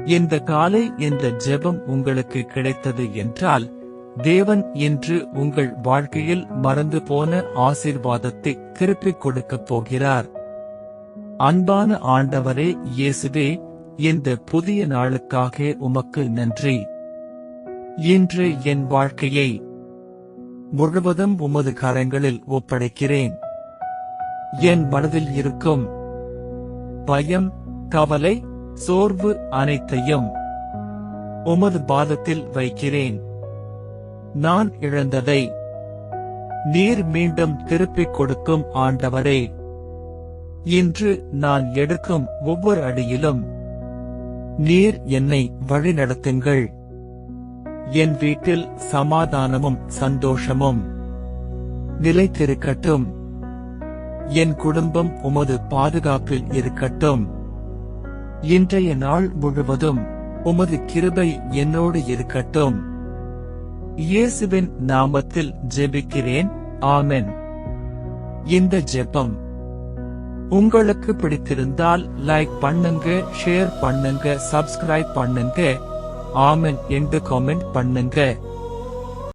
இந்த காலை இந்த ஜெபம் உங்களுக்கு கிடைத்தது என்றால், தேவன் இன்று உங்கள் வாழ்க்கையில் மறந்து போன ஆசீர்வாதத்தை திருப்பிக் கொடுக்கப் போகிறார். அன்பான ஆண்டவரே இயேசுவே, இந்த புதிய நாளுக்காக உமக்கு நன்றி. இன்று என் வாழ்க்கையை முழுவதும் உமது கரங்களில் ஒப்படைக்கிறேன். என் மனதில் இருக்கும் பயம், கவலை, சோர்வு அனைத்தையும் உமது பாதத்தில் வைக்கிறேன். நான் இழந்ததை நீர் மீண்டும் திருப்பிக் கொடுக்கும் ஆண்டவரே. இன்று நான் எடுக்கும் ஒவ்வொரு அடியிலும் நீர் என்னை வழிநடத்துங்கள். என் வீட்டில் சமாதானமும் சந்தோஷமும் நிலைத்திருக்கட்டும். என் குடும்பம் உமது பாதுகாப்பில் இருக்கட்டும். இன்றைய நாள் முழுவதும் உமது கிருபை என்னோடு இருக்கட்டும். இயேசுவின் நாமத்தில் ஜெபிக்கிறேன். ஆமென். இந்த ஜெபம் உங்களுக்கு பிடித்திருந்தால் லைக் பண்ணுங்க, ஷேர் பண்ணுங்க, சப்ஸ்கிரைப் பண்ணுங்க. ஆமென் என்று கமெண்ட் பண்ணுங்க.